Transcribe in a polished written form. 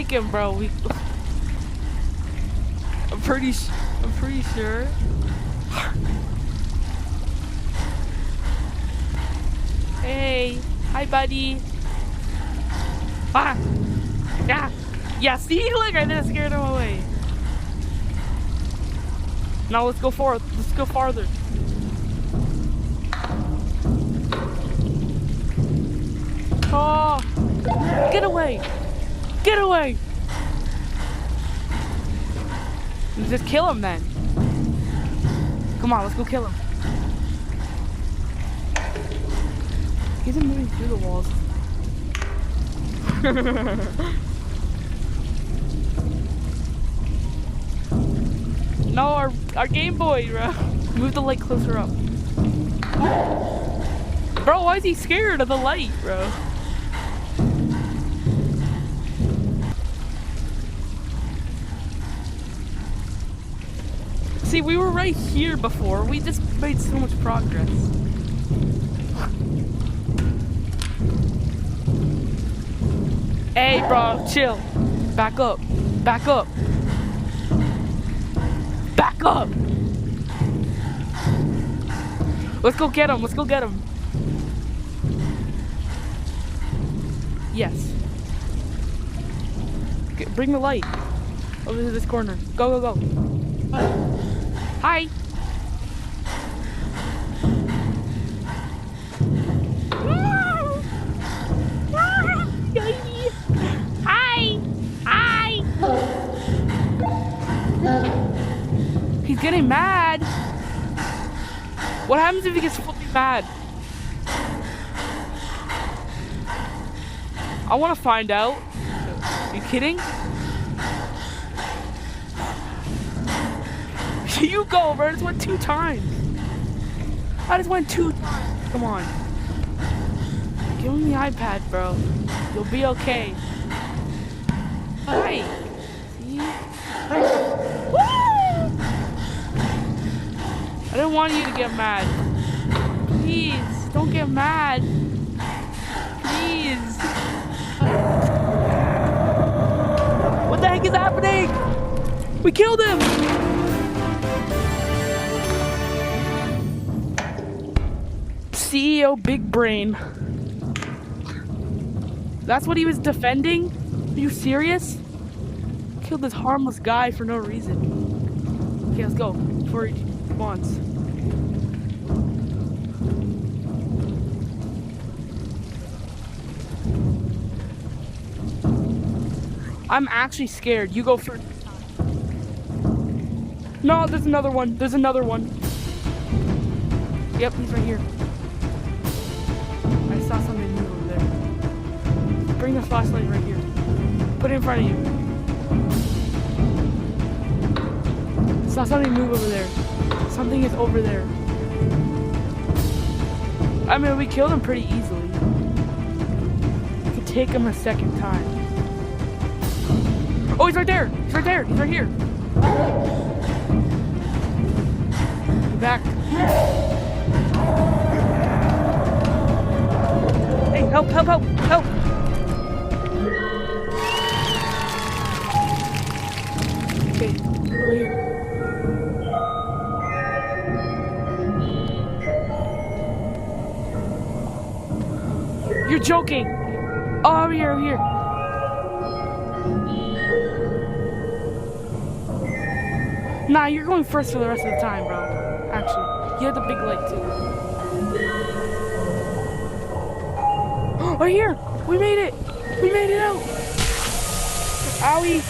take him, bro. I'm pretty sure. Hey, hi, buddy. Ah, yeah. See, look, I just scared him away. Now let's go forward. Let's go farther. Oh, get away! Get away! Let's just kill him then. Come on, let's go kill him. He's moving through the walls. No, our Game Boy, bro. Move the light closer up. Bro, why is he scared of the light, bro? See, we were right here before. We just made so much progress. Hey, bro, chill. Back up. Back up. Back up. Let's go get him. Let's go get him. Yes. Okay, bring the light over to this corner. Go, go, go. Hi. Hi. Hi. He's getting mad. What happens if he gets fully mad? I want to find out. Are you kidding? You go, bro. I just went 2 times. I just went 2 times. Come on. Give me the iPad, bro. You'll be okay. Hi. See? Woo! I didn't want you to get mad. Please, don't get mad. Please. What the heck is happening? We killed him! CEO Big Brain. That's what he was defending? Are you serious? Killed this harmless guy for no reason. Okay, let's go before he spawns. I'm actually scared. You go first. No, there's another one. There's another one. Yep, he's right here. I saw something move over there. Bring the flashlight right here. Put it in front of you. I saw something move over there. Something is over there. I mean, we killed him pretty easily. We could take him a second time. Oh, he's right there! He's right there! He's right here! Get back. Hey, help, help, help, help! Okay, over here. You're joking! Oh, over here, over here. Nah, you're going first for the rest of the time, bro. Actually, you have the big light too. Right here! We made it! We made it out! Owie!